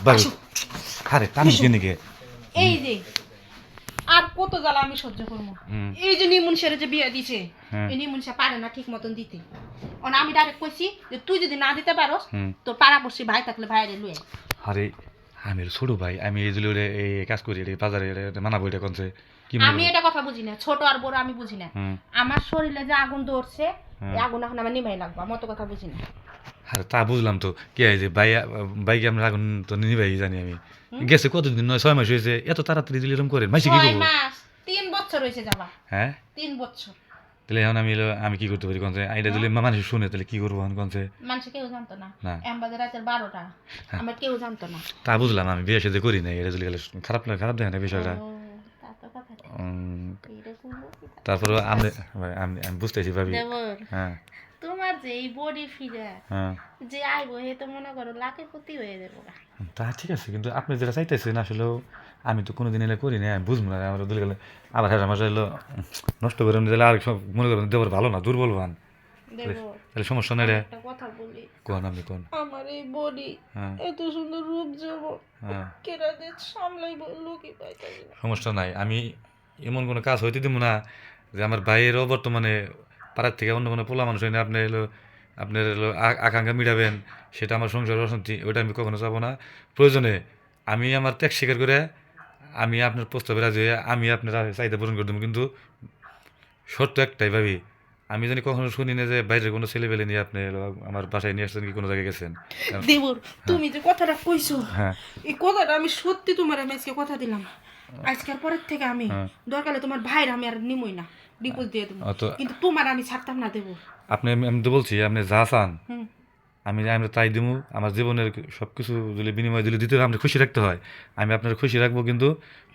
বাবু আরে টানি দিনে গে এই যে আর কত জ্বালা আমি সহ্য করবো। এই যে নিমুন সেরে যে বিয়ে দিছে, এই নিমুন সে পারে না ঠিক মতন দিতে। আমি ডাইরেক্ট কইছি যে তুই যদি না দিতে পারোস তোর পাড়া পড়ছি ভাই থাকলে ভাইরে লুয়ে। আরে আমি ছোট ভাই, আমি এই যে এই কাজ করি বাজারে মানাবো এটা কোনছে কি আমি এটা কথা বুঝি না, ছোট আর বড় আমি বুঝি না। আমার শরীরে যে আগুন ধরছে এই আগুন এখন আমার নিমাই লাগবে, আমি অত কথা বুঝি না। আরে তা বুঝলাম তো কি হয়েছে বাইকে আমরা আগুন তো নিবাই জানি আমি। গেছে কতদিন, 9-6 মাস হয়েছে, এত তাড়াতাড়ি দিলে এরকম করেন মাইসে কি 6 করবো? মাস 3 বছর হয়েছে যাবা। হ্যাঁ 3 বছর। তাহলে এখন আমি কি করতে পারি কোনছে? আইডা দিলে মানুষ শুনে তাহলে কি করবো এখন কোনছে? মানুষ কেউ জানতো না, না এমবাজে রাতের 12টা আমার কেউ জানতো না। তা বুঝলাম, আমি বিয়ে সাথে করি নাই, এটা যদি খারাপ লাগে, খারাপ দেখে না বিষয়টা। তা তো কথা। তারপরে আমি আমি আমি বুঝতেছি ভাবি। দেবর হ্যাঁ তোমার যে এই বডি ফিগার হ্যাঁ যে আইবো হে তো মনে করো লাখের প্রতি হয়ে যাবো। তা ঠিক আছে, কিন্তু আপনি যেটা চাইতেছেন আসলেও আমি তো কোনোদিন এলে করি না, আমি বুঝবো না। আমার দিলে গেলে আবার হ্যাঁ আমার এলো নষ্ট করে দিলে আর সব মনে করেন দেবর ভালো না, দুর্বল ভান, দেবর তাহলে সমস্যা নেই রে। একটা কথা বলি, কোন আপনি কোন? আমার এই বডি হ্যাঁ এত সুন্দর রূপ যাব হ্যাঁ কেরা দে সামলাই বললো কি পাইতাছি না। সমস্যা নাই, আমি এমন কোনো কাজ হইতে দিব না যে আমার ভাইয়েরও বর্তমানে পাড়ার থেকে অন্য কোনো পোলা মানুষ হয় না আপনি এলো আপনার এলো আকাঙ্ক্ষা মিটাবেন, সেটা আমার সংসার অশান্তি, ওইটা আমি কখনো চাবো না। প্রয়োজনে আমি আমার ত্যাগ স্বীকার করে আমি আপনার প্রস্তাবে রাজি হয়ে আমি আপনার চাহিদা পূরণ করে দেবো, কিন্তু শর্ত একটাই ভাবি, আমি জানি কখনো শুনি না যে বাইরের কোনো ছেলে পেলে নিয়ে আপনি আমার বাসায় নিয়ে আসছেন কি কোনো জায়গায় গেছেন। দেবর তুমি যে কথাটা কইছো হ্যাঁ এই কথাটা আমি সত্যি তোমার আমি আজকে কথা দিলাম, আজকের পরের থেকে আমি দরকার তোমার ভাইয়ের আমি আর নিমই না, ডিপোজ দিয়ে দেবো, কিন্তু তোমার আমি ছাড়তাম না দেবো। আপনি আমি তো বলছি আপনি যা চান আমি তাই দিব। আমার জীবনের সব কিছু যদি বিনিময় দিলে দিতে আপনি খুশি রাখতে হয়, আমি আপনার খুশি রাখবো, কিন্তু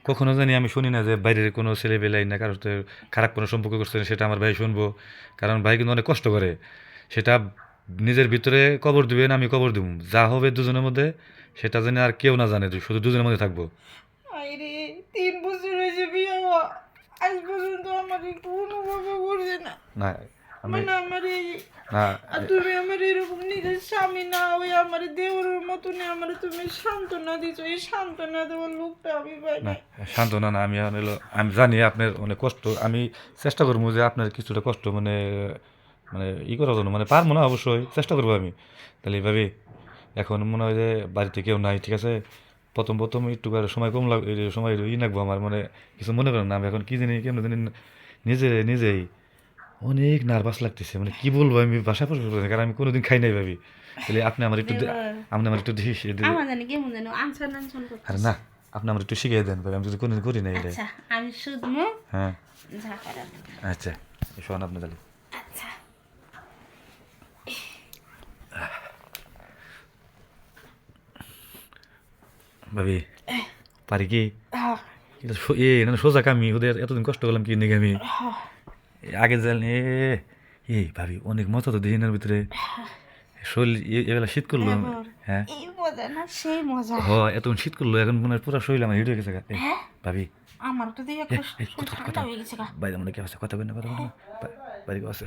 কখনো জানি আমি শুনি না যে বাইরের কোনো ছেলে পেলাই না কারোর সাথে খারাপ কোনো সম্পর্ক করছেন, সেটা আমার ভাই শুনবো। কারণ ভাই কিন্তু অনেক কষ্ট করে, সেটা নিজের ভিতরে কবর দিবেন, আমি কবর দিব, যা হবে দুজনের মধ্যে সেটা জানি আর কেউ না জানে, শুধু দুজনের মধ্যে থাকবো। আরে 3 বছর হয়েছে বিয়ে হওয়া, আজ পর্যন্ত আমার একটু অনুভব করছে না। না আমি মানে আমার এই না আর তুমি আমার এরকম নিজের স্বামী না ওই আমার দেওরের মতন আমার তুমি সান্ত্বনা দিছো, এই সান্ত্বনা দেওয়ার লোকটা আমি পাই না না। সান্ত্বনা না, আমি হলো আমি জানি আপনার অনেক কষ্ট, আমি চেষ্টা করবো যে আপনার কিছুটা কষ্ট মানে মানে করার জন্য, মানে পারবো না অবশ্যই চেষ্টা করবো আমি। তাহলে ভাবি এখন মনে হয় যে বাড়িতে কেউ নাই, ঠিক আছে, প্রথম প্রথম একটু করে সময় কম লাগ সময় লাগবো আমার, মানে কিছু মনে করেন না, আমি এখন কি জানি কেমন জানি নিজেই অনেক নার্ভাস লাগতেছে, মানে কি বলবো আমি বাসায় প্রশ্ন করছি, কারণ আমি কোনোদিন খাই নাই ভাবি। তাহলে আপনি আমার একটু আপনি আমার একটু আমার জানি কেমন জানো আনসার নানসার আরে না আপনি আমার একটু শিখিয়ে দেন ভাই, আমি যদি কোনোদিন করি না এটা। আচ্ছা আমি শুধু হ্যাঁ যা করার। আচ্ছা শোন আপনি তাহলে আচ্ছা ভাবি পারি কি হ্যাঁ এটা না সোজা কামি, ওদের এতদিন কষ্ট করলাম কি নাকি আমি আগে জানি এই ভাবি অনেক মজা তো দিনের ভিতরে শরীর এবেলা শীত করলো। হ্যাঁ এই মজা না সেই মজা। হ এতক্ষণ শীত করলো, এখন মনে হয় পুরো শরীর আমার হিট হয়ে গেছে ভাবি। আমার তো দেখে কথা ঠান্ডা হয়ে গেছে। বাইরে মনে কি আছে কথা বলেন না, কথা বলেন না, বাইরে আছে।